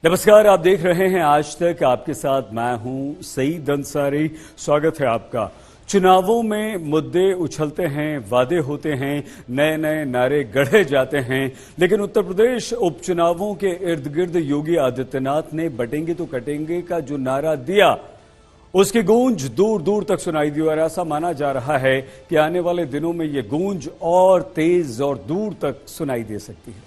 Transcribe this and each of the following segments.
नमस्कार, आप देख रहे हैं आज तक। आपके साथ मैं हूं सईद अंसारी। स्वागत है आपका। चुनावों में मुद्दे उछलते हैं, वादे होते हैं, नए नए नारे गढ़े जाते हैं, लेकिन उत्तर प्रदेश उपचुनावों के इर्द गिर्द योगी आदित्यनाथ ने बटेंगे तो कटेंगे का जो नारा दिया, उसकी गूंज दूर दूर तक सुनाई दी और ऐसा माना जा रहा है कि आने वाले दिनों में ये गूंज और तेज और दूर तक सुनाई दे सकती है।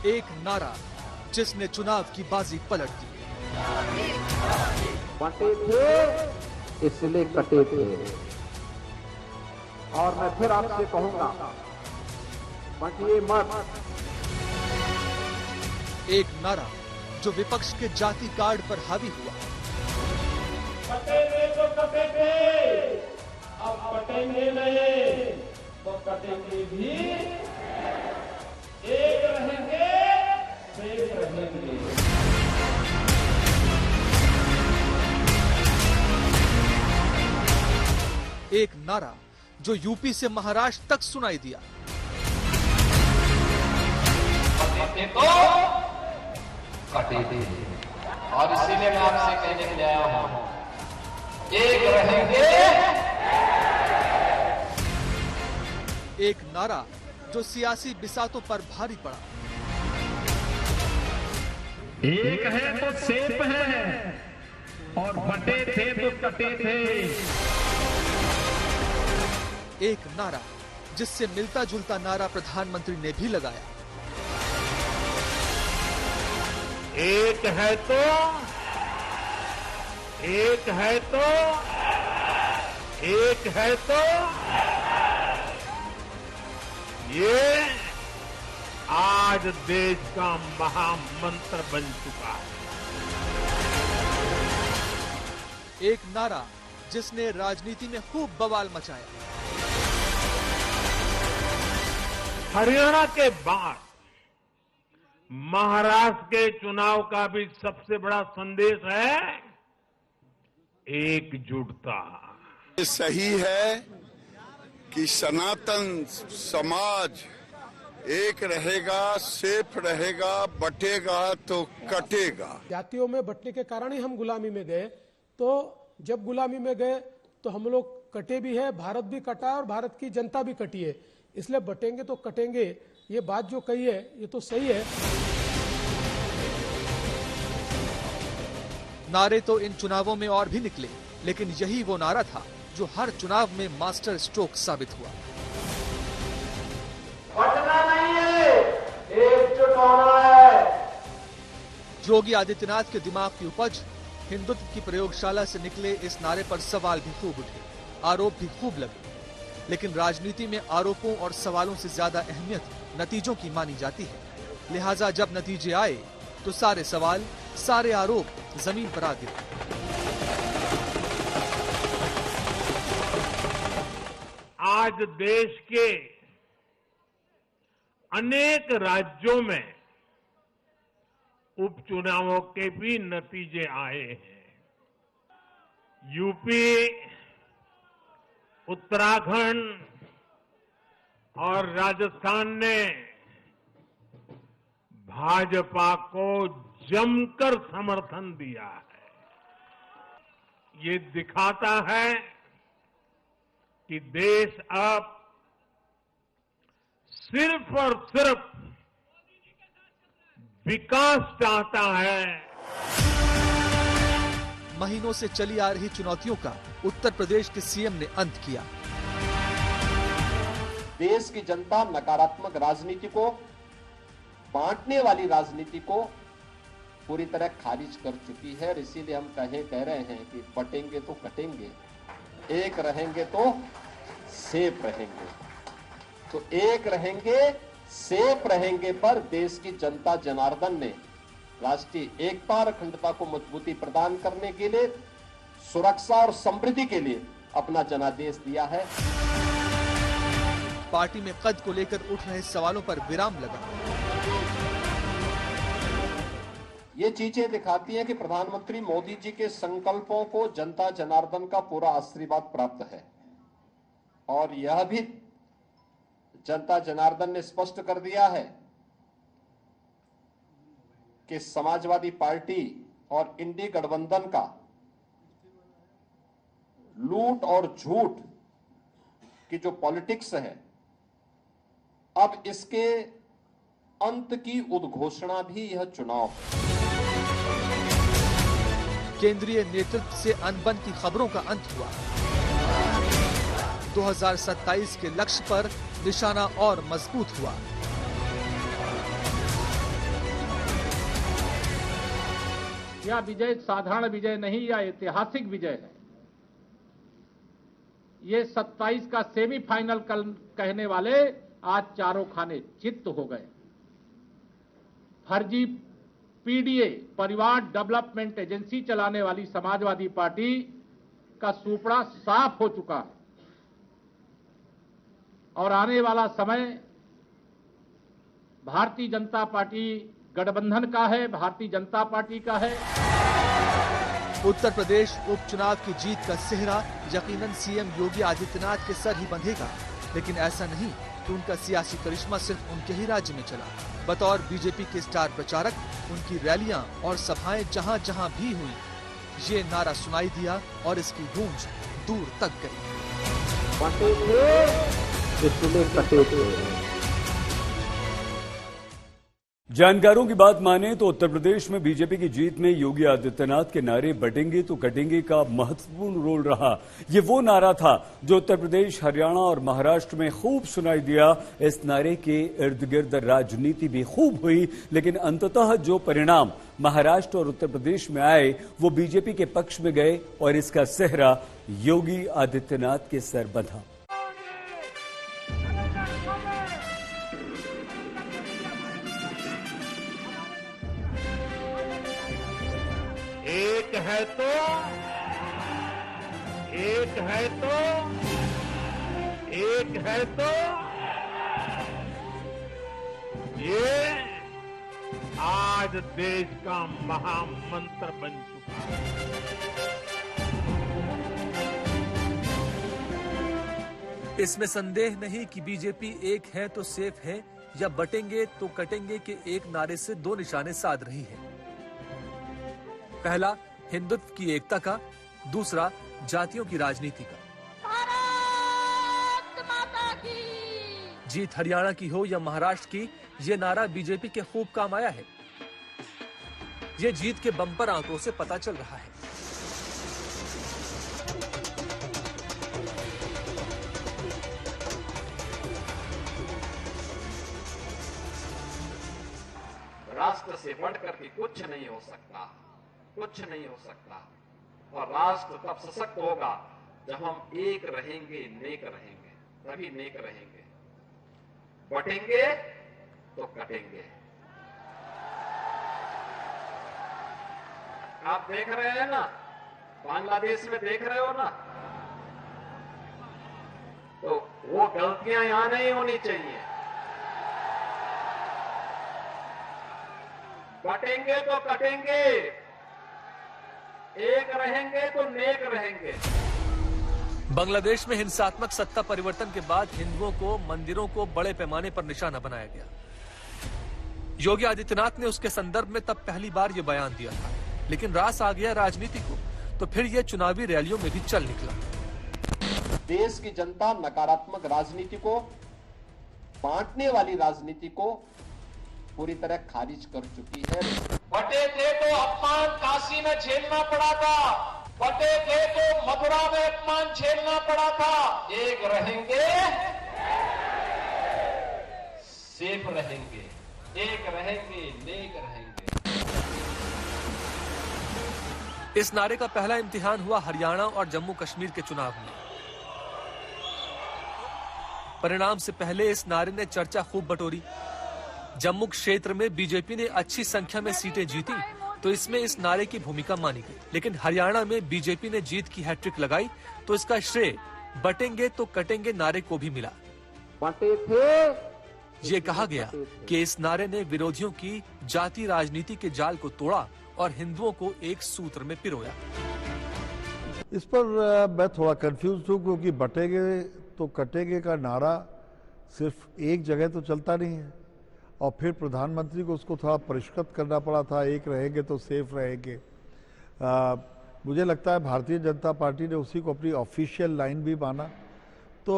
एक नारा जिसने चुनाव की बाजी पलट दी। बटे थे इसलिए कटे थे। और मैं फिर आपसे कहूंगा, बटिए मत। एक नारा जो विपक्ष के जाति कार्ड पर हावी हुआ। कटे थे तो कटे थे, अब कटेंगे नहीं तो कटेंगे भी। एक रहेंगे, शेष रहेंगे। एक नारा जो यूपी से महाराष्ट्र तक सुनाई दिया। कटे तो कटे थे, और इसीलिए मैं आपसे कहने के लिए आया हूं, एक रहेंगे। एक नारा जो सियासी बिसातों पर भारी पड़ा। एक है तो सेफ है और बटे थे तो कटे थे। एक नारा जिससे मिलता जुलता नारा प्रधानमंत्री ने भी लगाया। एक है तो एक है तो एक है तो ये आज देश का महामंत्र बन चुका है। एक नारा जिसने राजनीति में खूब बवाल मचाया। हरियाणा के बाद महाराष्ट्र के चुनाव का भी सबसे बड़ा संदेश है एकजुटता। ये सही है कि सनातन समाज एक रहेगा, सेफ रहेगा, बटेगा तो कटेगा। जातियों में बंटने के कारण ही हम गुलामी में गए। तो जब गुलामी में गए तो हम लोग कटे भी है, भारत भी कटा और भारत की जनता भी कटी है। इसलिए बटेंगे तो कटेंगे, ये बात जो कही है ये तो सही है। नारे तो इन चुनावों में और भी निकले, लेकिन यही वो नारा था जो हर चुनाव में मास्टर स्ट्रोक साबित हुआ। बटना नहीं है, एकजुट होना है। योगी आदित्यनाथ के दिमाग की उपज हिंदुत्व की प्रयोगशाला से निकले इस नारे पर सवाल भी खूब उठे, आरोप भी खूब लगे। लेकिन राजनीति में आरोपों और सवालों से ज्यादा अहमियत नतीजों की मानी जाती है। लिहाजा जब नतीजे आए तो सारे सवाल, सारे आरोप जमीन पर आ गिरे। आज देश के अनेक राज्यों में उपचुनावों के भी नतीजे आए हैं। यूपी, उत्तराखंड और राजस्थान ने भाजपा को जमकर समर्थन दिया है। ये दिखाता है कि देश अब सिर्फ और सिर्फ विकास चाहता है। महीनों से चली आ रही चुनौतियों का उत्तर प्रदेश के सीएम ने अंत किया। देश की जनता नकारात्मक राजनीति को, बांटने वाली राजनीति को पूरी तरह खारिज कर चुकी है। और इसीलिए हम कह रहे हैं कि बटेंगे तो कटेंगे, एक रहेंगे तो सेफ रहेंगे। तो एक रहेंगे, सेफ रहेंगे पर देश की जनता जनार्दन ने राष्ट्रीय एकता और अखंडता को मजबूती प्रदान करने के लिए, सुरक्षा और समृद्धि के लिए अपना जनादेश दिया है। पार्टी में कद को लेकर उठ रहे सवालों पर विराम लगा। ये चीजें दिखाती हैं कि प्रधानमंत्री मोदी जी के संकल्पों को जनता जनार्दन का पूरा आशीर्वाद प्राप्त है, और यह भी जनता जनार्दन ने स्पष्ट कर दिया है कि समाजवादी पार्टी और इंडी गठबंधन का लूट और झूठ की जो पॉलिटिक्स है, अब इसके अंत की उद्घोषणा भी यह चुनाव है। केंद्रीय नेतृत्व से अनबन की खबरों का अंत हुआ। 2027 के लक्ष्य पर निशाना और मजबूत हुआ। यह विजय साधारण विजय नहीं, यह ऐतिहासिक विजय है। ये 27 का सेमीफाइनल कल कहने वाले आज चारों खाने चित्त हो गए। फर्जी पीडीए परिवार डेवलपमेंट एजेंसी चलाने वाली समाजवादी पार्टी का सुपड़ा साफ हो चुका है, और आने वाला समय भारतीय जनता पार्टी गठबंधन का है, भारतीय जनता पार्टी का है। उत्तर प्रदेश उपचुनाव की जीत का सेहरा यकीनन सीएम योगी आदित्यनाथ के सर ही बंधेगा, लेकिन ऐसा नहीं कि उनका सियासी करिश्मा सिर्फ उनके ही राज्य में चला। बतौर बीजेपी के स्टार प्रचारक उनकी रैलियां और सभाएं जहां जहां भी हुई, ये नारा सुनाई दिया और इसकी गूंज दूर तक गई। जानकारों की बात माने तो उत्तर प्रदेश में बीजेपी की जीत में योगी आदित्यनाथ के नारे बटेंगे तो कटेंगे का महत्वपूर्ण रोल रहा। ये वो नारा था जो उत्तर प्रदेश, हरियाणा और महाराष्ट्र में खूब सुनाई दिया। इस नारे के इर्द गिर्द राजनीति भी खूब हुई, लेकिन अंततः जो परिणाम महाराष्ट्र और उत्तर प्रदेश में आए वो बीजेपी के पक्ष में गए और इसका सेहरा योगी आदित्यनाथ के सर बंधा। एक है तो ये आज देश का महामंत्र बन चुका है। इसमें संदेह नहीं कि बीजेपी एक है तो सेफ है या बटेंगे तो कटेंगे के एक नारे से दो निशाने साध रही है। पहला हिंदुत्व की एकता का, दूसरा जातियों की राजनीति का। भारत माता की जीत हरियाणा की हो या महाराष्ट्र की, ये नारा बीजेपी के खूब काम आया है। ये जीत के बम्पर आंकड़ों से पता चल रहा है। राष्ट्र से बढ़कर के कुछ नहीं हो सकता, कुछ नहीं हो सकता। और राष्ट्र तब सशक्त होगा जब हम एक रहेंगे, नेक रहेंगे, तभी नेक रहेंगे। बटेंगे तो कटेंगे। आप देख रहे हैं ना, बांग्लादेश में देख रहे हो ना, तो वो गलतियां यहां नहीं होनी चाहिए। बटेंगे तो कटेंगे, एक रहेंगे तो नेक रहेंगे। बांग्लादेश में हिंसात्मक सत्ता परिवर्तन के बाद हिंदुओं को, मंदिरों को बड़े पैमाने पर निशाना बनाया गया। योगी आदित्यनाथ ने उसके संदर्भ में तब पहली बार ये बयान दिया था, लेकिन रास आ गया राजनीति को, तो फिर ये चुनावी रैलियों में भी चल निकला। देश की जनता नकारात्मक राजनीति को, बांटने वाली राजनीति को पूरी तरह खारिज कर चुकी है। बटे थे तो अपमान काशी में झेलना पड़ा था, बटे थे तो मथुरा में अपमान झेलना पड़ा था। एक रहेंगे, सेफ रहेंगे, एक रहेंगे, नेक रहेंगे। इस नारे का पहला इम्तिहान हुआ हरियाणा और जम्मू कश्मीर के चुनाव में। परिणाम से पहले इस नारे ने चर्चा खूब बटोरी। जम्मू क्षेत्र में बीजेपी ने अच्छी संख्या में सीटें जीती तो इसमें इस नारे की भूमिका मानी गई। लेकिन हरियाणा में बीजेपी ने जीत की हैट्रिक लगाई तो इसका श्रेय बटेंगे तो कटेंगे नारे को भी मिला। बटे थे, ये कहा गया कि इस नारे ने विरोधियों की जाति राजनीति के जाल को तोड़ा और हिंदुओं को एक सूत्र में पिरोया। इस पर मैं थोड़ा कंफ्यूज हूँ, क्योंकि बटेंगे तो कटेंगे का नारा सिर्फ एक जगह तो चलता नहीं है, और फिर प्रधानमंत्री को उसको थोड़ा परिष्कृत करना पड़ा था, एक रहेंगे तो सेफ रहेंगे। मुझे लगता है भारतीय जनता पार्टी ने उसी को अपनी ऑफिशियल लाइन भी माना। तो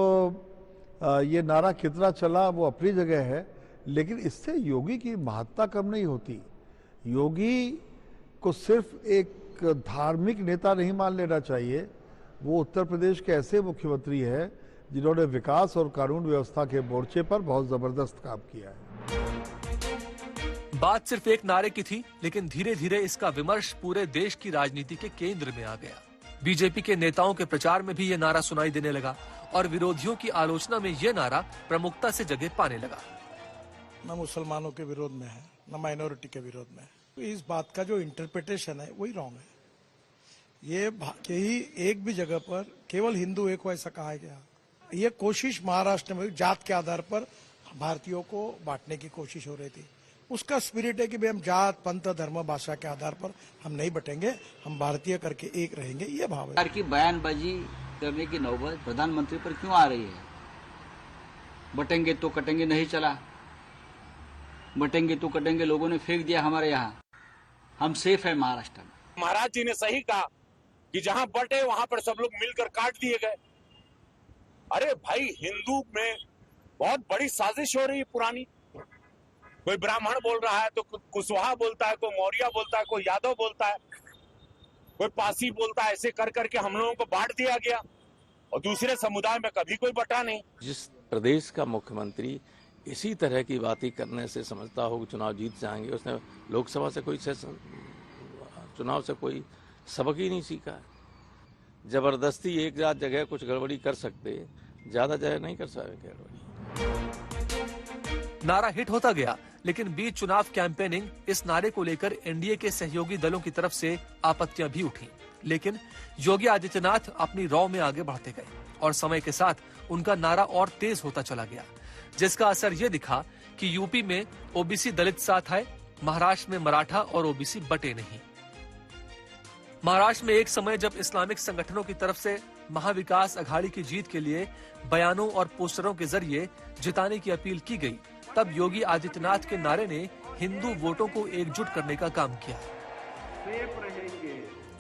ये नारा कितना चला वो अपनी जगह है, लेकिन इससे योगी की महत्ता कम नहीं होती। योगी को सिर्फ एक धार्मिक नेता नहीं मान लेना चाहिए, वो उत्तर प्रदेश के ऐसे मुख्यमंत्री हैं जिन्होंने विकास और कानून व्यवस्था के मोर्चे पर बहुत जबरदस्त काम किया है। बात सिर्फ एक नारे की थी, लेकिन धीरे धीरे इसका विमर्श पूरे देश की राजनीति के केंद्र में आ गया। बीजेपी के नेताओं के प्रचार में भी ये नारा सुनाई देने लगा और विरोधियों की आलोचना में ये नारा प्रमुखता से जगह पाने लगा। न मुसलमानों के विरोध में है, न माइनॉरिटी के विरोध में है। तो इस बात का जो इंटरप्रिटेशन है वही रॉन्ग है। ये ही एक भी जगह पर केवल हिंदू एक को ऐसा कहा गया। ये कोशिश महाराष्ट्र में जात के आधार पर भारतीयों को बांटने की कोशिश हो रही थी। उसका स्पिरिट है कि भाई हम जात, पंथ, धर्म, भाषा के आधार पर हम नहीं बटेंगे, हम भारतीय करके एक रहेंगे, ये भाव है। की बयानबाजी करने की नौबत प्रधानमंत्री पर क्यों आ रही है? बटेंगे तो कटेंगे नहीं चला, बटेंगे तो कटेंगे लोगों ने फेंक दिया हमारे यहाँ। हम सेफ है महाराष्ट्र में। महाराज जी ने सही कहा कि जहाँ बटे वहाँ पर सब लोग मिलकर काट दिए गए। अरे भाई, हिंदू में बहुत बड़ी साजिश हो रही है पुरानी। कोई ब्राह्मण बोल रहा है तो कुशवाहा बोलता है, कोई मौर्य बोलता है, कोई यादव बोलता है, कोई पासी बोलता है। ऐसे कर करके हम लोगों को बांट दिया गया और दूसरे समुदाय में कभी कोई बटा नहीं। जिस प्रदेश का मुख्यमंत्री इसी तरह की बातें करने से समझता हो कि चुनाव जीत जाएंगे, उसने लोकसभा से कोई चुनाव से कोई सबक ही नहीं सीखा है। जबरदस्ती एक जगह कुछ गड़बड़ी कर सकते, ज्यादा जगह नहीं कर सकते गड़बड़ी। नारा हिट होता गया, लेकिन बीच चुनाव कैंपेनिंग इस नारे को लेकर एनडीए के सहयोगी दलों की तरफ से आपत्तियां भी उठी। लेकिन योगी आदित्यनाथ अपनी रॉ में आगे बढ़ते गए और समय के साथ उनका नारा और तेज होता चला गया, जिसका असर ये दिखा कि यूपी में ओबीसी दलित साथ आए, महाराष्ट्र में मराठा और ओबीसी बटे नहीं। महाराष्ट्र में एक समय जब इस्लामिक संगठनों की तरफ से महाविकास अघाड़ी की जीत के लिए बयानों और पोस्टरों के जरिए जिताने की अपील की गई, तब योगी आदित्यनाथ के नारे ने हिंदू वोटों को एकजुट करने का काम किया।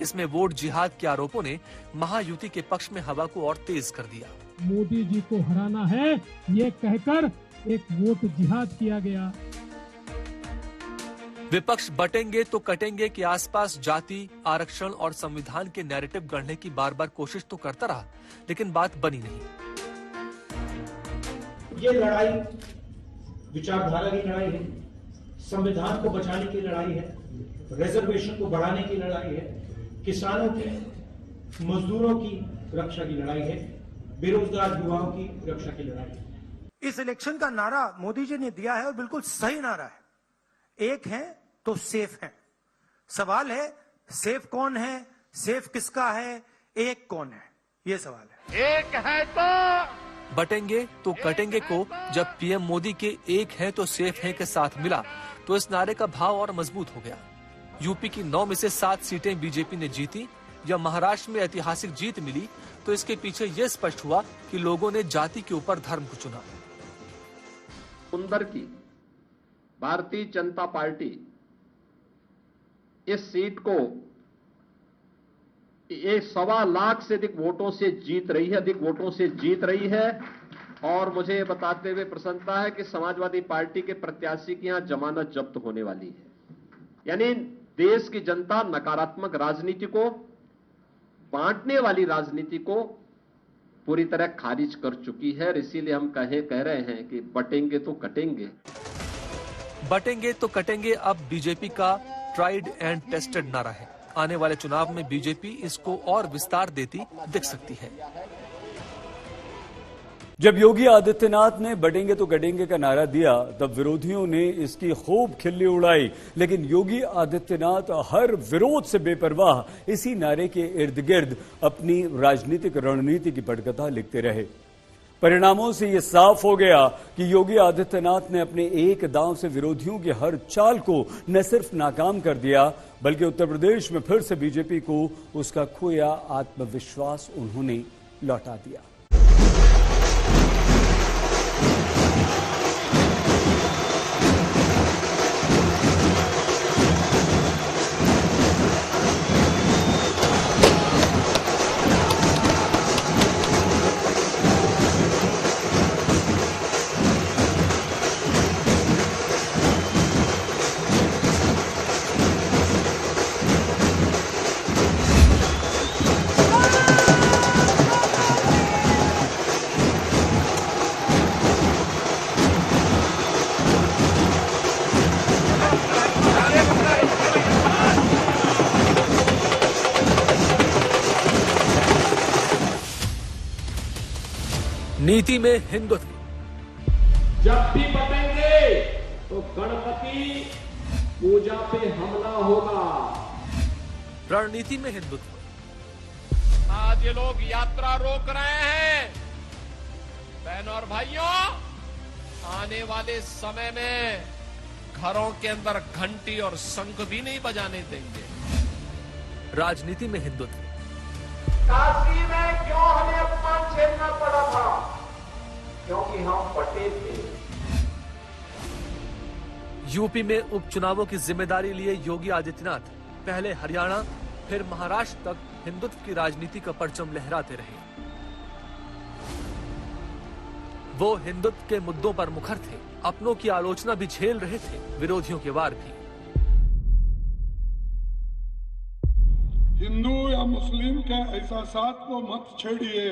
इसमें वोट जिहाद के आरोपों ने महायुति के पक्ष में हवा को और तेज कर दिया। मोदी जी को हराना है, ये कहकर एक वोट जिहाद किया गया। विपक्ष बटेंगे तो कटेंगे के आसपास जाति, आरक्षण और संविधान के नैरेटिव गढ़ने की बार बार कोशिश तो करता रहा, लेकिन बात बनी नहीं। ये लड़ाई विचारधारा की लड़ाई है, संविधान को बचाने की लड़ाई है, रिजर्वेशन को बढ़ाने की लड़ाई है, किसानों की, मजदूरों की रक्षा की लड़ाई है, बेरोजगार युवाओं की रक्षा की लड़ाई है। इस इलेक्शन का नारा मोदी जी ने दिया है और बिल्कुल सही नारा है। एक है तो सेफ है। सवाल है सेफ कौन है, सेफ किसका है, एक कौन है, ये सवाल है। एक है तो बटेंगे तो कटेंगे को जब पीएम मोदी के एक है तो सेफ है के साथ मिला तो इस नारे का भाव और मजबूत हो गया। यूपी की 9 में से 7 सीटें बीजेपी ने जीती या महाराष्ट्र में ऐतिहासिक जीत मिली, तो इसके पीछे यह स्पष्ट हुआ कि लोगों ने जाति के ऊपर धर्म को चुना। सुंदर की भारतीय जनता पार्टी इस सीट को 1.25 लाख से अधिक वोटों से जीत रही है, और मुझे बताते हुए प्रसन्नता है कि समाजवादी पार्टी के प्रत्याशी की यहां जमानत जब्त होने वाली है। यानी देश की जनता नकारात्मक राजनीति को, बांटने वाली राजनीति को पूरी तरह खारिज कर चुकी है। इसीलिए हम कह रहे हैं कि बटेंगे तो कटेंगे। बटेंगे तो कटेंगे अब बीजेपी का ट्राइड एंड टेस्टेड नारा है। आने वाले चुनाव में बीजेपी इसको और विस्तार देती दिख सकती है। जब योगी आदित्यनाथ ने बटेंगे तो कटेंगे का नारा दिया तब विरोधियों ने इसकी खूब खिल्ली उड़ाई, लेकिन योगी आदित्यनाथ हर विरोध से बेपरवाह इसी नारे के इर्द गिर्द अपनी राजनीतिक रणनीति की पटकथा लिखते रहे। परिणामों से यह साफ हो गया कि योगी आदित्यनाथ ने अपने एक दांव से विरोधियों की हर चाल को न सिर्फ नाकाम कर दिया, बल्कि उत्तर प्रदेश में फिर से बीजेपी को उसका खोया आत्मविश्वास उन्होंने लौटा दिया। नीति में हिंदुत्व। जब भी बटेंगे तो गणपति पूजा पे हमला होगा। रणनीति में हिंदुत्व। आज ये लोग यात्रा रोक रहे हैं। बहनों और भाइयों, आने वाले समय में घरों के अंदर घंटी और शंख भी नहीं बजाने देंगे। राजनीति में हिंदुत्व। काशी में क्यों हमें अपमान झेलना पड़ा था? क्योंकि हम बटे थे। यूपी में उपचुनावों की जिम्मेदारी लिए योगी आदित्यनाथ पहले हरियाणा फिर महाराष्ट्र तक हिंदुत्व की राजनीति का परचम लहराते रहे। वो हिंदुत्व के मुद्दों पर मुखर थे, अपनों की आलोचना भी झेल रहे थे, विरोधियों के वार भी। हिंदू या मुस्लिम के एहसासात को मत छेड़िए,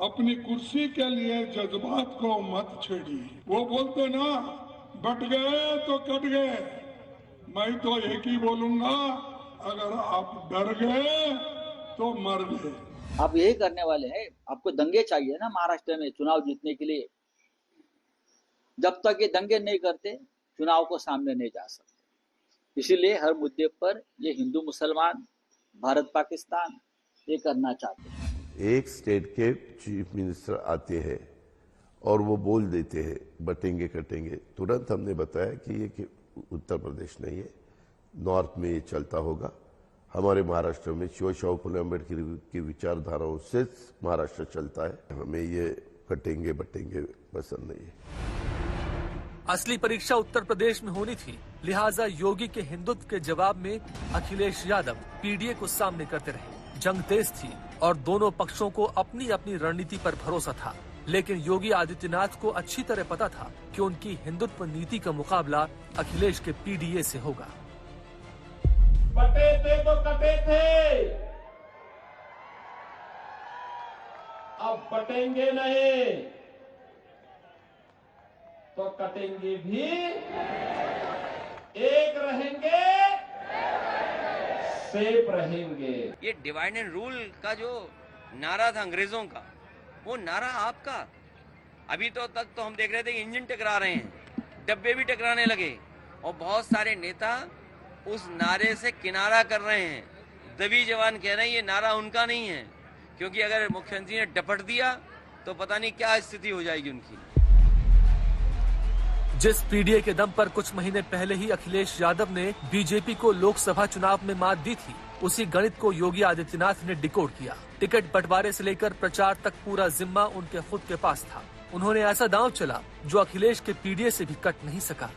अपनी कुर्सी के लिए जज्बात को मत छेड़िए। वो बोलते ना, बट गए तो कट गए। मैं तो एक ही बोलूंगा, अगर आप डर गए तो मर गए। आप यही करने वाले हैं। आपको दंगे चाहिए ना महाराष्ट्र में चुनाव जीतने के लिए। जब तक ये दंगे नहीं करते, चुनाव को सामने नहीं जा सकते। इसीलिए हर मुद्दे पर ये हिंदू मुसलमान, भारत पाकिस्तान ये करना चाहते हैं। एक स्टेट के चीफ मिनिस्टर आते हैं और वो बोल देते हैं बटेंगे कटेंगे, तुरंत हमने बताया कि ये उत्तर प्रदेश नहीं है, नॉर्थ में ये चलता होगा। हमारे महाराष्ट्र में शिवशाहू फुले अम्बेडकर की विचारधाराओं से महाराष्ट्र चलता है। हमें ये कटेंगे बटेंगे पसंद नहीं है। असली परीक्षा उत्तर प्रदेश में होनी थी, लिहाजा योगी के हिंदुत्व के जवाब में अखिलेश यादव पीडीए को सामने करते रहे। जंग तेज थी और दोनों पक्षों को अपनी अपनी रणनीति पर भरोसा था, लेकिन योगी आदित्यनाथ को अच्छी तरह पता था कि उनकी हिंदुत्व नीति का मुकाबला अखिलेश के पीडीए से होगा। बटे थे तो कटे थे, अब बटेंगे नहीं तो कटेंगे भी। एक रहेंगे, सेफ रहेंगे। ये डिवाइड एंड रूल का जो नारा था अंग्रेजों का, वो नारा आपका। अभी तो तक तो हम देख रहे थे कि इंजन टकरा रहे हैं, डब्बे भी टकराने लगे और बहुत सारे नेता उस नारे से किनारा कर रहे हैं। दबी जवान कह रहे हैं ये नारा उनका नहीं है, क्योंकि अगर मुख्यमंत्री ने डपट दिया तो पता नहीं क्या स्थिति हो जाएगी उनकी। जिस पीडीए के दम पर कुछ महीने पहले ही अखिलेश यादव ने बीजेपी को लोकसभा चुनाव में मात दी थी, उसी गणित को योगी आदित्यनाथ ने डिकोड किया। टिकट बंटवारे से लेकर प्रचार तक पूरा जिम्मा उनके खुद के पास था। उन्होंने ऐसा दांव चला जो अखिलेश के पीडीए से भी कट नहीं सका।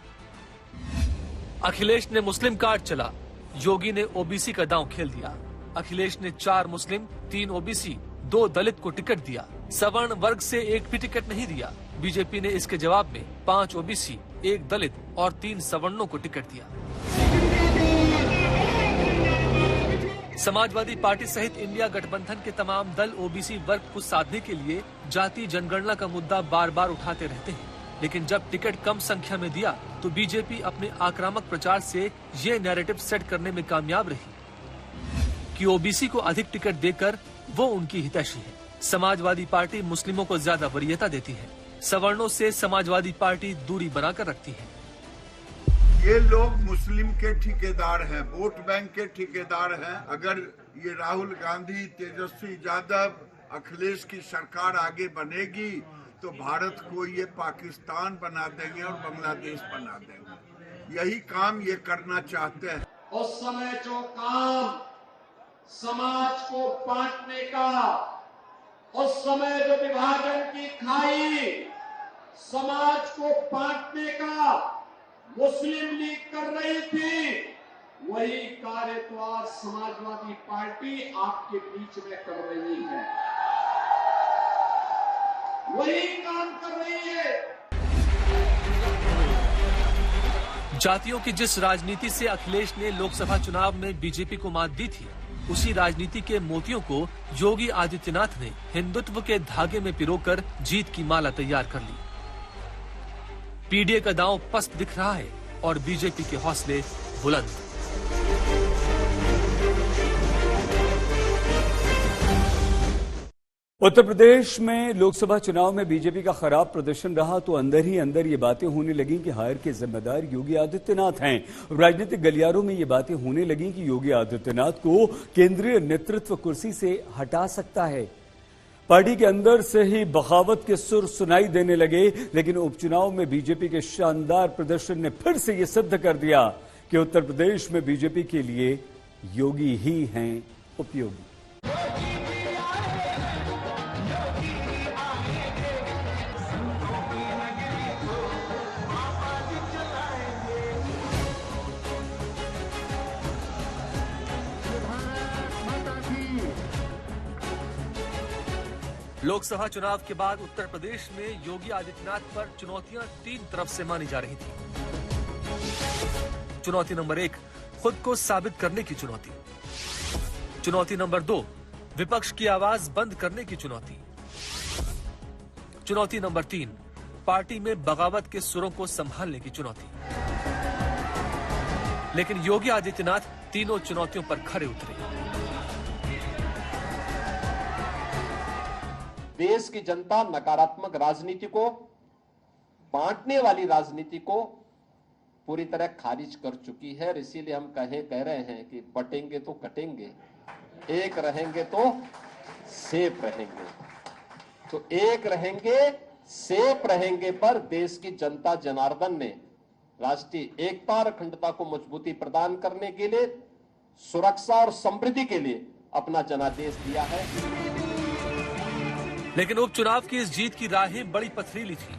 अखिलेश ने मुस्लिम कार्ड चला, योगी ने ओबीसी का दांव खेल दिया। अखिलेश ने 4 मुस्लिम, 3 ओबीसी, 2 दलित को टिकट दिया। सवर्ण वर्ग से एक भी टिकट नहीं दिया। बीजेपी ने इसके जवाब में 5 ओबीसी, 1 दलित और 3 सवर्णों को टिकट दिया। समाजवादी पार्टी सहित इंडिया गठबंधन के तमाम दल ओबीसी वर्ग को साधने के लिए जाति जनगणना का मुद्दा बार बार उठाते रहते हैं, लेकिन जब टिकट कम संख्या में दिया तो बीजेपी अपने आक्रामक प्रचार से ये नैरेटिव सेट करने में कामयाब रही कि ओबीसी को अधिक टिकट देकर वो उनकी हितैषी है। समाजवादी पार्टी मुस्लिमों को ज्यादा वरीयता देती है। सवर्णों से समाजवादी पार्टी दूरी बनाकर रखती है। ये लोग मुस्लिम के ठेकेदार हैं, वोट बैंक के ठेकेदार हैं। अगर ये राहुल गांधी, तेजस्वी यादव, अखिलेश की सरकार आगे बनेगी तो भारत को ये पाकिस्तान बना देंगे और बांग्लादेश बना देंगे। यही काम ये करना चाहते हैं। उस समय जो काम समाज को बांटने का, उस समय जो विभाजन की खाई समाज को बांटने का मुस्लिम लीग कर रही थी, वही कार्य तो आज समाजवादी पार्टी आपके बीच में कर रही है, वही काम कर रही है। जातियों की जिस राजनीति से अखिलेश ने लोकसभा चुनाव में बीजेपी को मात दी थी, उसी राजनीति के मोतियों को योगी आदित्यनाथ ने हिंदुत्व के धागे में पिरोकर जीत की माला तैयार कर ली। पीडीए का दांव पस्त दिख रहा है और बीजेपी के हौसले बुलंद। उत्तर प्रदेश में लोकसभा चुनाव में बीजेपी का खराब प्रदर्शन रहा तो अंदर ही अंदर ये बातें होने लगी कि हार के जिम्मेदार योगी आदित्यनाथ हैं। राजनीतिक गलियारों में ये बातें होने लगी कि योगी आदित्यनाथ को केंद्रीय नेतृत्व कुर्सी से हटा सकता है। पार्टी के अंदर से ही बगावत के सुर सुनाई देने लगे, लेकिन उपचुनाव में बीजेपी के शानदार प्रदर्शन ने फिर से ये सिद्ध कर दिया कि उत्तर प्रदेश में बीजेपी के लिए योगी ही हैं उपयोगी। लोकसभा चुनाव के बाद उत्तर प्रदेश में योगी आदित्यनाथ पर चुनौतियां तीन तरफ से मानी जा रही थी। चुनौती नंबर 1, खुद को साबित करने की चुनौती। चुनौती नंबर 2, विपक्ष की आवाज बंद करने की चुनौती। चुनौती नंबर 3, पार्टी में बगावत के सुरों को संभालने की चुनौती। लेकिन योगी आदित्यनाथ तीनों चुनौतियों पर खरे उतरे। देश की जनता नकारात्मक राजनीति को, बांटने वाली राजनीति को पूरी तरह खारिज कर चुकी है। इसीलिए हम कह रहे हैं कि बटेंगे तो कटेंगे, एक रहेंगे तो सेफ रहेंगे। तो एक रहेंगे, सेफ रहेंगे पर देश की जनता जनार्दन ने राष्ट्रीय एकता और अखंडता को मजबूती प्रदान करने के लिए, सुरक्षा और समृद्धि के लिए अपना जनादेश दिया है। लेकिन उपचुनाव की इस जीत की राहें बड़ी पथरीली थी।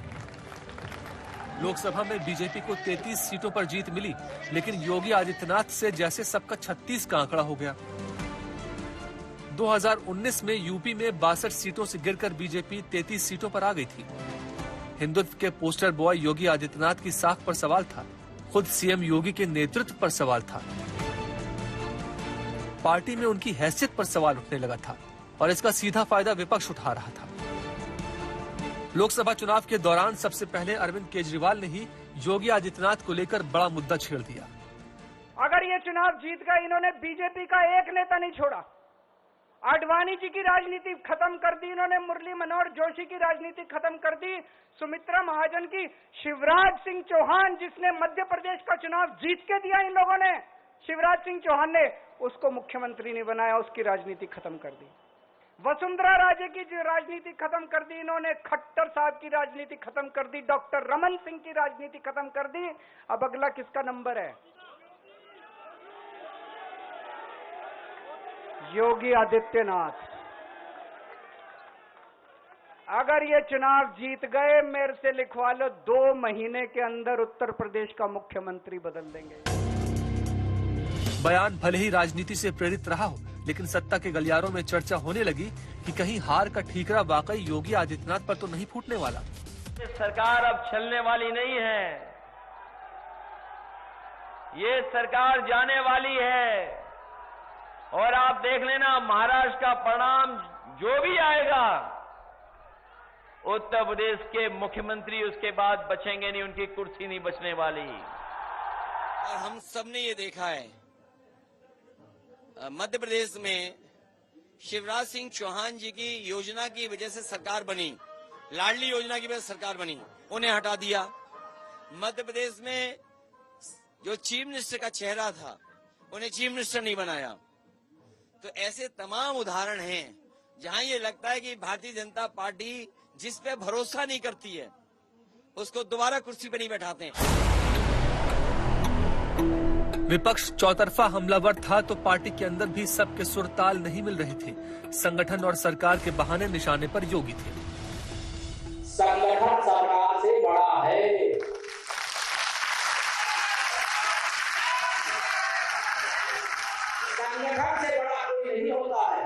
लोकसभा में बीजेपी को 33 सीटों पर जीत मिली, लेकिन योगी आदित्यनाथ से जैसे सबका 36 का आंकड़ा हो गया। 2019 में यूपी में 62 सीटों से गिरकर बीजेपी 33 सीटों पर आ गई थी। हिंदुत्व के पोस्टर बॉय योगी आदित्यनाथ की साख पर सवाल था, खुद सीएम योगी के नेतृत्व पर सवाल था, पार्टी में उनकी हैसियत पर सवाल उठने लगा था और इसका सीधा फायदा विपक्ष उठा रहा था। लोकसभा चुनाव के दौरान सबसे पहले अरविंद केजरीवाल ने ही योगी आदित्यनाथ को लेकर बड़ा मुद्दा छेड़ दिया। अगर ये चुनाव जीत गए, इन्होंने बीजेपी का एक नेता नहीं छोड़ा। आडवाणी जी की राजनीति खत्म कर दी इन्होंने, मुरली मनोहर जोशी की राजनीति खत्म कर दी, सुमित्रा महाजन की, शिवराज सिंह चौहान जिसने मध्य प्रदेश का चुनाव जीत के दिया इन लोगों ने, शिवराज सिंह चौहान ने उसको मुख्यमंत्री नहीं बनाया, उसकी राजनीति खत्म कर दी। वसुंधरा राजे की राजनीति खत्म कर दी इन्होंने, खट्टर साहब की राजनीति खत्म कर दी, डॉक्टर रमन सिंह की राजनीति खत्म कर दी। अब अगला किसका नंबर है? योगी आदित्यनाथ। अगर ये चुनाव जीत गए, मेरे से लिखवा लो, 2 महीने के अंदर उत्तर प्रदेश का मुख्यमंत्री बदल देंगे। बयान भले ही राजनीति से प्रेरित रहा हो, लेकिन सत्ता के गलियारों में चर्चा होने लगी कि कहीं हार का ठीकरा वाकई योगी आदित्यनाथ पर तो नहीं फूटने वाला। सरकार अब चलने वाली नहीं है, ये सरकार जाने वाली है। और आप देख लेना, महाराष्ट्र का परिणाम जो भी आएगा, उत्तर प्रदेश के मुख्यमंत्री उसके बाद बचेंगे नहीं, उनकी कुर्सी नहीं बचने वाली। और हम सब ने ये देखा है, मध्य प्रदेश में शिवराज सिंह चौहान जी की योजना की वजह से सरकार बनी, लाडली योजना की वजह से सरकार बनी, उन्हें हटा दिया। मध्य प्रदेश में जो चीफ मिनिस्टर का चेहरा था, उन्हें चीफ मिनिस्टर नहीं बनाया। तो ऐसे तमाम उदाहरण हैं जहां ये लगता है कि भारतीय जनता पार्टी जिस पे भरोसा नहीं करती है, उसको दोबारा कुर्सी पे नहीं बैठाते हैं। विपक्ष चौतरफा हमलावर था तो पार्टी के अंदर भी सबके सुर ताल नहीं मिल रहे थे। संगठन और सरकार के बहाने निशाने पर योगी थे। संगठन सरकार से बड़ा है। संगठन से बड़ा कोई नहीं होता है।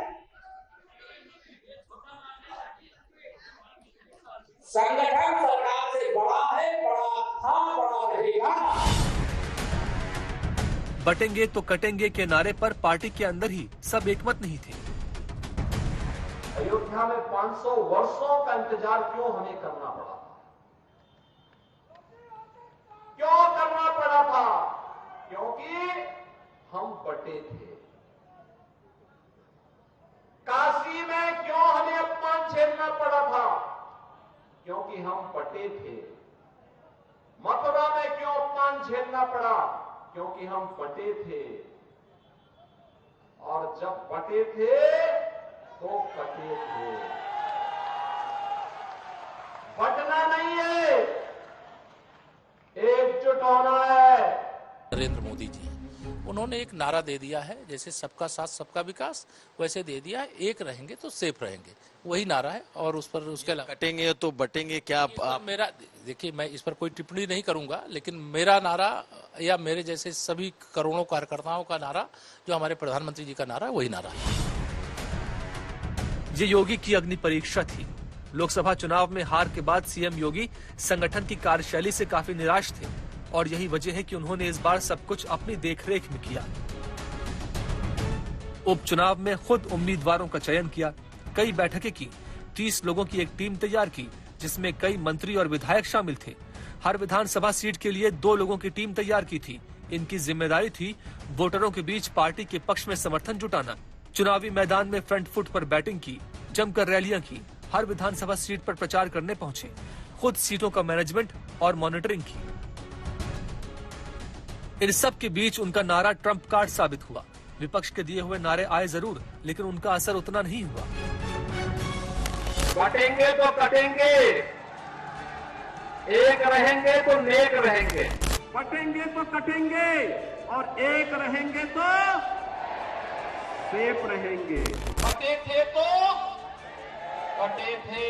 संगठन सरकार से बड़ा है, बड़ा था, बड़ा रहेगा। बटेंगे तो कटेंगे के नारे पर पार्टी के अंदर ही सब एकमत नहीं थे। अयोध्या में 500 वर्षों का इंतजार क्यों हमें करना पड़ा था? क्यों करना पड़ा था? क्योंकि हम बटे थे। काशी में क्यों हमें अपमान झेलना पड़ा था? क्योंकि हम बटे थे। मथुरा में क्यों अपमान झेलना पड़ा? क्योंकि हम बटे थे। और जब बटे थे तो कटे थे। बटना नहीं है, एकजुट होना है। नरेंद्र मोदी जी उन्होंने एक नारा दे दिया है, जैसे सबका साथ सबका विकास, वैसे दे दिया है, एक रहेंगे तो सेफ रहेंगे, वही नारा है। और उस पर उसके अलावा कटेंगे तो बटेंगे क्या आप मेरा, देखिए मैं इस पर कोई टिप्पणी नहीं करूंगा, लेकिन मेरा नारा या मेरे जैसे सभी करोड़ों कार्यकर्ताओं का नारा, जो हमारे प्रधानमंत्री जी का नारा है, वही नारा है। ये योगी की अग्नि परीक्षा थी। लोकसभा चुनाव में हार के बाद सीएम योगी संगठन की कार्यशैली से काफी निराश थे और यही वजह है कि उन्होंने इस बार सब कुछ अपनी देखरेख में किया। उपचुनाव में खुद उम्मीदवारों का चयन किया, कई बैठकें की, 30 लोगों की एक टीम तैयार की जिसमें कई मंत्री और विधायक शामिल थे। हर विधानसभा सीट के लिए 2 लोगों की टीम तैयार की थी। इनकी जिम्मेदारी थी वोटरों के बीच पार्टी के पक्ष में समर्थन जुटाना। चुनावी मैदान में फ्रंट फुट पर बैटिंग की, जमकर रैलियां की, हर विधानसभा सीट पर प्रचार करने पहुंचे, खुद सीटों का मैनेजमेंट और मॉनिटरिंग की। इन सब के बीच उनका नारा ट्रम्प कार्ड साबित हुआ। विपक्ष के दिए हुए नारे आए जरूर, लेकिन उनका असर उतना नहीं हुआ। बटेंगे तो कटेंगे, एक रहेंगे तो नेक रहेंगे। बटेंगे तो कटेंगे और एक रहेंगे तो सेफ रहेंगे। बटे थे तो कटे थे,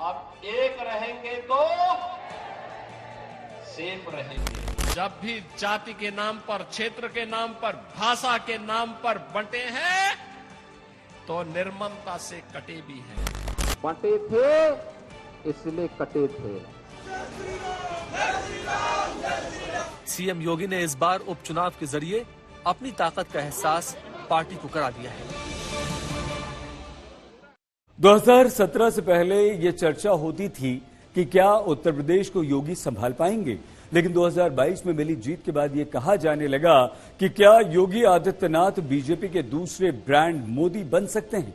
अब एक रहेंगे तो सेफ रहेंगे। जब भी जाति के नाम पर, क्षेत्र के नाम पर, भाषा के नाम पर बंटे हैं तो निर्ममता से कटे भी हैं। बटे थे इसलिए कटे थे। सीएम योगी ने इस बार उपचुनाव के जरिए अपनी ताकत का एहसास पार्टी को करा दिया है। 2017 से पहले ये चर्चा होती थी कि क्या उत्तर प्रदेश को योगी संभाल पाएंगे, लेकिन 2022 में मिली जीत के बाद ये कहा जाने लगा कि क्या योगी आदित्यनाथ बीजेपी के दूसरे ब्रांड मोदी बन सकते हैं।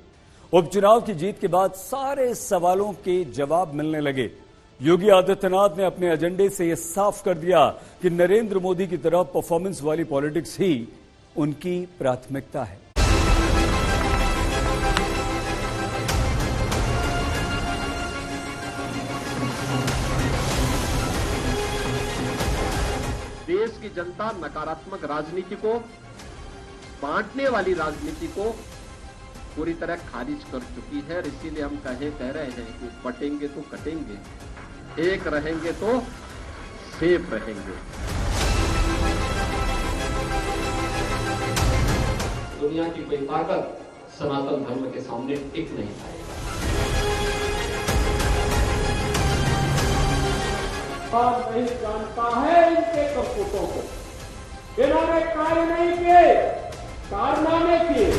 उपचुनाव की जीत के बाद सारे सवालों के जवाब मिलने लगे। योगी आदित्यनाथ ने अपने एजेंडे से यह साफ कर दिया कि नरेंद्र मोदी की तरह परफॉर्मेंस वाली पॉलिटिक्स ही उनकी प्राथमिकता है। देश की जनता नकारात्मक राजनीति को, बांटने वाली राजनीति को पूरी तरह खारिज कर चुकी है। इसीलिए हम कह रहे हैं कि बटेंगे तो कटेंगे, एक रहेंगे तो सेफ रहेंगे। दुनिया की कोई ताकत सनातन धर्म के सामने टिक नहीं पाएगी। नहीं जानता है इनके कपूतों को, इन्होंने कार्य नहीं किए, कारनामे किए।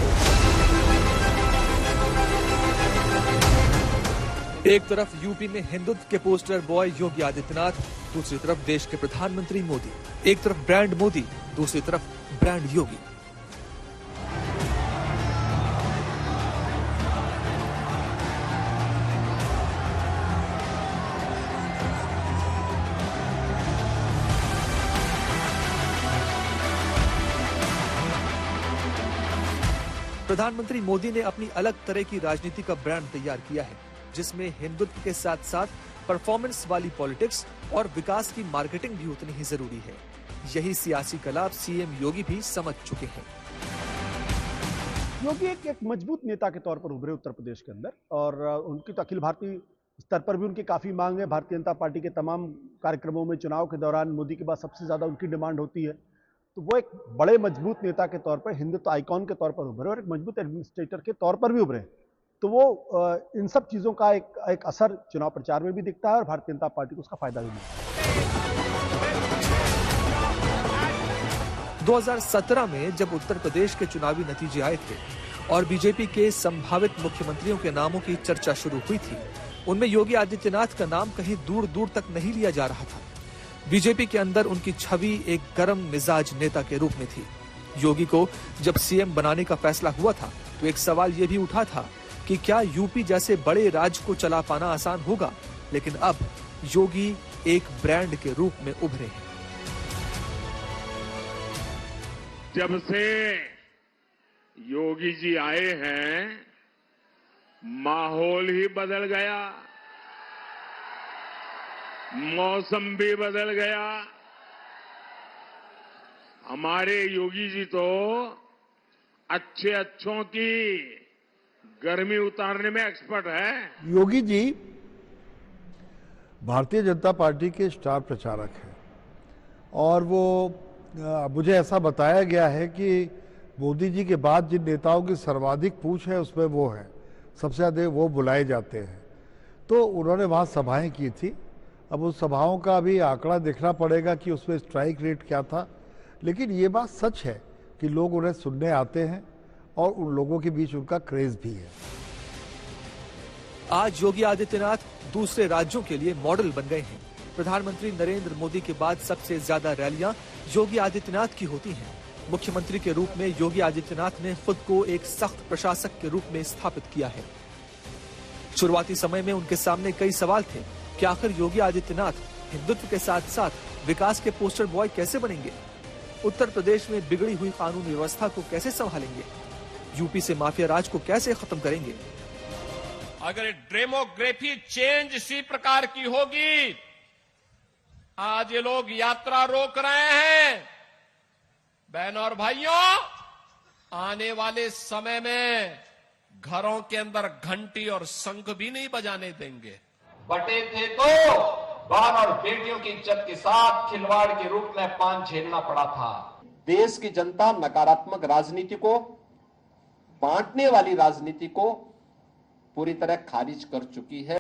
एक तरफ यूपी में हिंदुत्व के पोस्टर बॉय योगी आदित्यनाथ, दूसरी तरफ देश के प्रधानमंत्री मोदी। एक तरफ ब्रांड मोदी, दूसरी तरफ ब्रांड योगी। प्रधानमंत्री मोदी ने अपनी अलग तरह की राजनीति का ब्रांड तैयार किया है, जिसमें हिंदुत्व के साथ साथ परफॉर्मेंस वाली पॉलिटिक्स और विकास की मार्केटिंग भी उतनी ही जरूरी है। यही सियासी कला सीएम योगी भी समझ चुके हैं। योगी एक मजबूत नेता के तौर पर उभरे उत्तर प्रदेश के अंदर, और उनकी तो अखिल भारतीय स्तर पर भी उनकी काफी मांग है। भारतीय जनता पार्टी के तमाम कार्यक्रमों में चुनाव के दौरान मोदी के बाद सबसे ज्यादा उनकी डिमांड होती है। तो वो एक बड़े मजबूत नेता के तौर पर, हिंदुत्व आइकॉन के तौर पर उभरे और एक मजबूत एडमिनिस्ट्रेटर के तौर पर भी उभरे। तो वो इन सब चीजों का एक असर चुनाव प्रचार में भी दिखता है और भारतीय जनता पार्टी को उसका फायदा भी मिलता है। 2017 में जब उत्तर प्रदेश के चुनावी नतीजे आए थे और बीजेपी के संभावित मुख्यमंत्रियों के नामों की चर्चा शुरू हुई थी, उनमें योगी आदित्यनाथ का नाम कहीं दूर दूर तक नहीं लिया जा रहा था। बीजेपी के अंदर उनकी छवि एक गर्म मिजाज नेता के रूप में थी। योगी को जब सीएम बनाने का फैसला हुआ था तो एक सवाल ये भी उठा था कि क्या यूपी जैसे बड़े राज्य को चला पाना आसान होगा, लेकिन अब योगी एक ब्रांड के रूप में उभरे हैं। जब से योगी जी आए हैं, माहौल ही बदल गया, मौसम भी बदल गया। हमारे योगी जी तो अच्छों की गर्मी उतारने में एक्सपर्ट है। योगी जी भारतीय जनता पार्टी के स्टार प्रचारक हैं और वो मुझे ऐसा बताया गया है कि मोदी जी के बाद जिन नेताओं की सर्वाधिक पूछ है उसमें वो है, सबसे ज्यादा वो बुलाए जाते हैं। तो उन्होंने वहाँ सभाएं की थी। अब उस सभाओं का भी आंकड़ा देखना पड़ेगा कि उसमें स्ट्राइक रेट क्या था, लेकिन ये बात सच है कि लोग उन्हें सुनने आते हैं और उन लोगों के बीच उनका क्रेज भी है। आज योगी आदित्यनाथ दूसरे राज्यों के लिए मॉडल बन गए हैं। प्रधानमंत्री नरेंद्र मोदी के बाद सबसे ज्यादा रैलियां योगी आदित्यनाथ की होती हैं। मुख्यमंत्री के रूप में योगी आदित्यनाथ ने खुद को एक सख्त प्रशासक के रूप में स्थापित किया है। शुरुआती समय में उनके सामने कई सवाल थे कि आखिर योगी आदित्यनाथ हिंदुत्व के साथ साथ विकास के पोस्टर बॉय कैसे बनेंगे, उत्तर प्रदेश में बिगड़ी हुई कानून व्यवस्था को कैसे संभालेंगे, यूपी से माफिया राज को कैसे खत्म करेंगे। अगर डेमोग्राफी चेंज इसी प्रकार की होगी, आज ये लोग यात्रा रोक रहे हैं। बहनों और भाइयों, आने वाले समय में घरों के अंदर घंटी और शंख भी नहीं बजाने देंगे। बटे थे तो बहन और बेटियों की इज्जत के साथ खिलवाड़ के रूप में पान झेलना पड़ा था। देश की जनता नकारात्मक राजनीति को, बांटने वाली राजनीति को पूरी तरह खारिज कर चुकी है।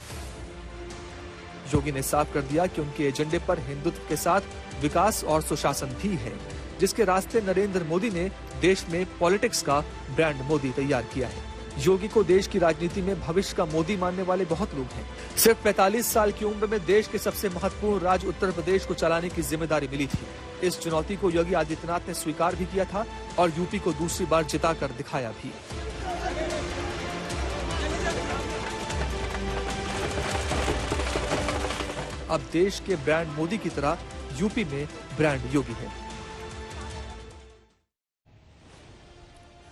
योगी ने साफ कर दिया कि उनके एजेंडे पर हिंदुत्व के साथ विकास और सुशासन भी है, जिसके रास्ते नरेंद्र मोदी ने देश में पॉलिटिक्स का ब्रांड मोदी तैयार किया है। योगी को देश की राजनीति में भविष्य का मोदी मानने वाले बहुत लोग हैं। सिर्फ 45 साल की उम्र में देश के सबसे महत्वपूर्ण राज्य उत्तर प्रदेश को चलाने की जिम्मेदारी मिली थी। इस चुनौती को योगी आदित्यनाथ ने स्वीकार भी किया था और यूपी को दूसरी बार जिताकर दिखाया भी। अब देश के ब्रांड मोदी की तरह यूपी में ब्रांड योगी है।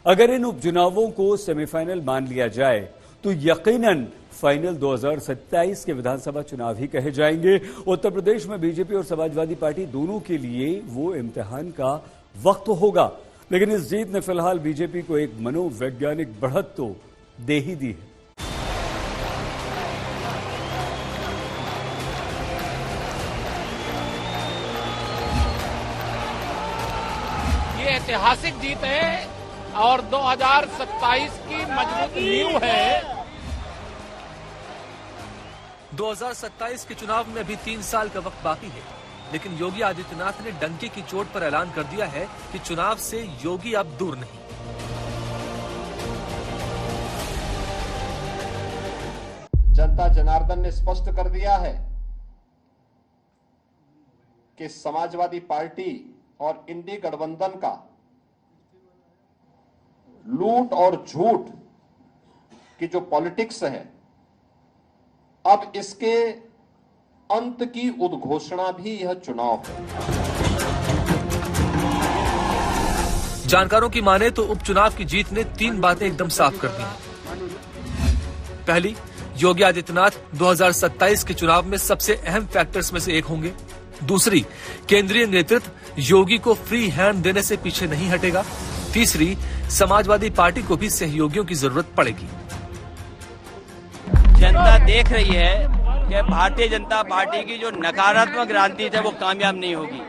अगर इन उपचुनावों को सेमीफाइनल मान लिया जाए तो यकीनन फाइनल 2027 के विधानसभा चुनाव ही कहे जाएंगे। उत्तर प्रदेश में बीजेपी और समाजवादी पार्टी दोनों के लिए वो इम्तिहान का वक्त होगा, लेकिन इस जीत ने फिलहाल बीजेपी को एक मनोवैज्ञानिक बढ़त तो दे ही दी है। ये ऐतिहासिक जीत है और 2027 की मजबूत नींव है। 2027 के चुनाव में अभी 3 साल का वक्त बाकी है, लेकिन योगी आदित्यनाथ ने डंके की चोट पर ऐलान कर दिया है कि चुनाव से योगी अब दूर नहीं। जनता जनार्दन ने स्पष्ट कर दिया है कि समाजवादी पार्टी और इंडी गठबंधन का लूट और झूठ की जो पॉलिटिक्स है, अब इसके अंत की उद्घोषणा भी यह चुनाव है। जानकारों की माने तो उपचुनाव की जीत ने 3 बातें एकदम साफ कर दी हैं। पहली, योगी आदित्यनाथ 2027 के चुनाव में सबसे अहम फैक्टर्स में से एक होंगे। दूसरी, केंद्रीय नेतृत्व योगी को फ्री हैंड देने से पीछे नहीं हटेगा। तीसरी, समाजवादी पार्टी को भी सहयोगियों की जरूरत पड़ेगी। जनता देख रही है कि भारतीय जनता पार्टी की जो नकारात्मक राजनीति है वो कामयाब नहीं होगी,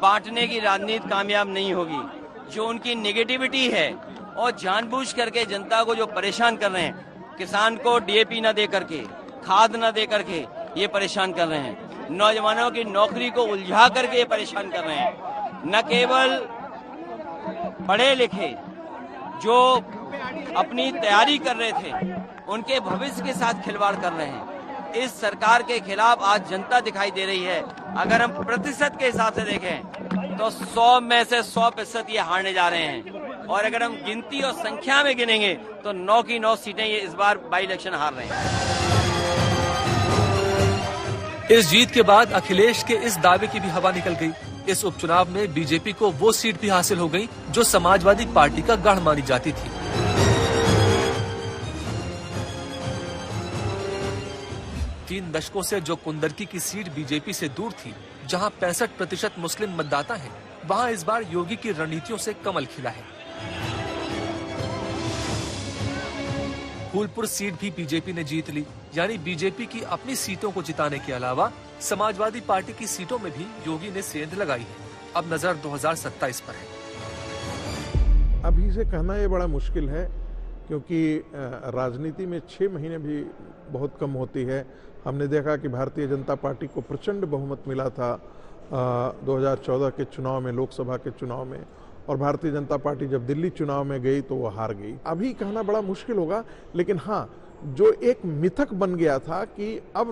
बांटने की राजनीति कामयाब नहीं होगी। जो उनकी नेगेटिविटी है और जानबूझ करके जनता को जो परेशान कर रहे हैं, किसान को डीएपी न दे करके, खाद न दे करके ये परेशान कर रहे हैं, नौजवानों की नौकरी को उलझा करके ये परेशान कर रहे हैं। न केवल पढ़े लिखे जो अपनी तैयारी कर रहे थे उनके भविष्य के साथ खिलवाड़ कर रहे हैं। इस सरकार के खिलाफ आज जनता दिखाई दे रही है। अगर हम प्रतिशत के हिसाब से देखें तो 100 में से 100% ये हारने जा रहे हैं, और अगर हम गिनती और संख्या में गिनेंगे तो 9 की 9 सीटें ये इस बार बाई इलेक्शन हार रहे हैं। इस जीत के बाद अखिलेश के इस दावे की भी हवा निकल गई। इस उपचुनाव में बीजेपी को वो सीट भी हासिल हो गई जो समाजवादी पार्टी का गढ़ मानी जाती थी। तीन दशकों से जो कुंदरकी की सीट बीजेपी से दूर थी, जहां 65% मुस्लिम मतदाता हैं, वहां इस बार योगी की रणनीतियों से कमल खिला है। फूलपुर सीट भी बीजेपी ने जीत ली, यानी बीजेपी की अपनी सीटों को जिताने के अलावा समाजवादी पार्टी की सीटों में भी योगी ने सेंध लगाई है। अब नजर 2027 पर है। अभी से कहना ये बड़ा मुश्किल है, क्योंकि राजनीति में 6 महीने भी बहुत कम होती है। हमने देखा कि भारतीय जनता पार्टी को प्रचंड बहुमत मिला था 2014 के चुनाव में, लोकसभा के चुनाव में, और भारतीय जनता पार्टी जब दिल्ली चुनाव में गई तो वो हार गई। अभी कहना बड़ा मुश्किल होगा, लेकिन हाँ, जो एक मिथक बन गया था कि अब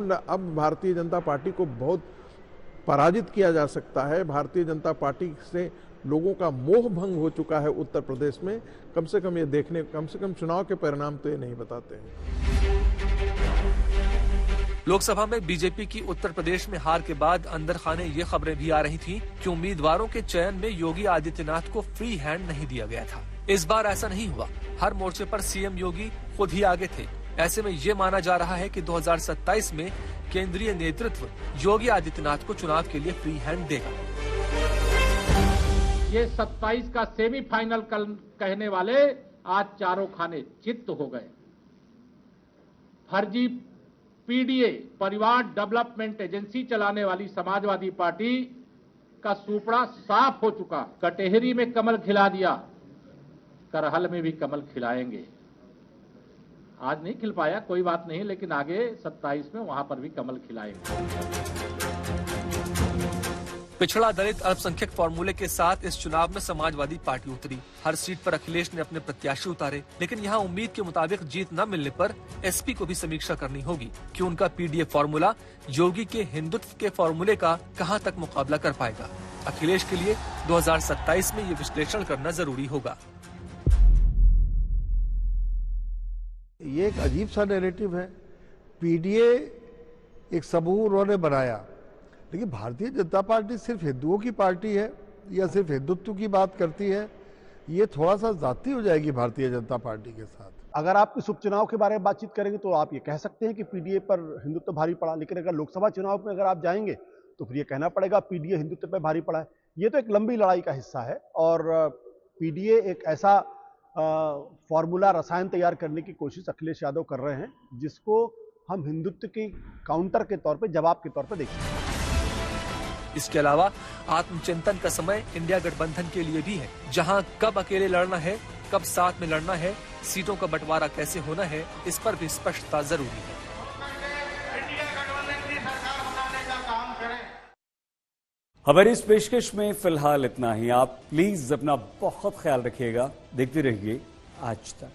भारतीय जनता पार्टी को बहुत पराजित किया जा सकता है, भारतीय जनता पार्टी से लोगों का मोह भंग हो चुका है उत्तर प्रदेश में, कम से कम चुनाव के परिणाम तो ये नहीं बताते हैं। लोकसभा में बीजेपी की उत्तर प्रदेश में हार के बाद अंदर खाने ये खबरें भी आ रही थीं कि उम्मीदवारों के चयन में योगी आदित्यनाथ को फ्री हैंड नहीं दिया गया था। इस बार ऐसा नहीं हुआ। हर मोर्चे पर सीएम योगी खुद ही आगे थे। ऐसे में ये माना जा रहा है कि 2027 में केंद्रीय नेतृत्व योगी आदित्यनाथ को चुनाव के लिए फ्री हैंड देगा। ये 27 का सेमीफाइनल कहने वाले आज चारों खाने चित्त हो गए। फर्जी पीडीए परिवार डेवलपमेंट एजेंसी चलाने वाली समाजवादी पार्टी का सुपड़ा साफ हो चुका। कटेहरी में कमल खिला दिया, करहल में भी कमल खिलाएंगे। आज नहीं खिल पाया, कोई बात नहीं, लेकिन आगे 27 में वहां पर भी कमल खिलाएंगे। पिछड़ा दलित अल्पसंख्यक फॉर्मूले के साथ इस चुनाव में समाजवादी पार्टी उतरी। हर सीट पर अखिलेश ने अपने प्रत्याशी उतारे, लेकिन यहां उम्मीद के मुताबिक जीत न मिलने पर एसपी को भी समीक्षा करनी होगी कि उनका पीडीए फॉर्मूला योगी के हिंदुत्व के फॉर्मूले का कहां तक मुकाबला कर पाएगा। अखिलेश के लिए 2027 में ये विश्लेषण करना जरूरी होगा। ये एक अजीब सा नैरेटिव है। पीडीए एक समूह उन्होंने बनाया, लेकिन भारतीय जनता पार्टी सिर्फ हिंदुओं की पार्टी है या सिर्फ हिंदुत्व की बात करती है, ये थोड़ा सा जाती हो जाएगी भारतीय जनता पार्टी के साथ। अगर आप इस उपचुनाव के बारे में बातचीत करेंगे तो आप ये कह सकते हैं कि पीडीए पर हिंदुत्व भारी पड़ा, लेकिन अगर लोकसभा चुनाव में अगर आप जाएंगे तो फिर ये कहना पड़ेगा पीडीए हिंदुत्व पर भारी पड़ा है। ये तो एक लंबी लड़ाई का हिस्सा है, और पीडीए एक ऐसा फॉर्मूला रसायन तैयार करने की कोशिश अखिलेश यादव कर रहे हैं, जिसको हम हिंदुत्व की काउंटर के तौर पे, जवाब के तौर पे देखें। इसके अलावा आत्मचिंतन का समय इंडिया गठबंधन के लिए भी है, जहां कब अकेले लड़ना है, कब साथ में लड़ना है, सीटों का बंटवारा कैसे होना है, इस पर भी स्पष्टता जरूरी है। हमारी इस पेशकश में फिलहाल इतना ही। आप प्लीज अपना बहुत ख्याल रखिएगा। देखते रहिए आज तक।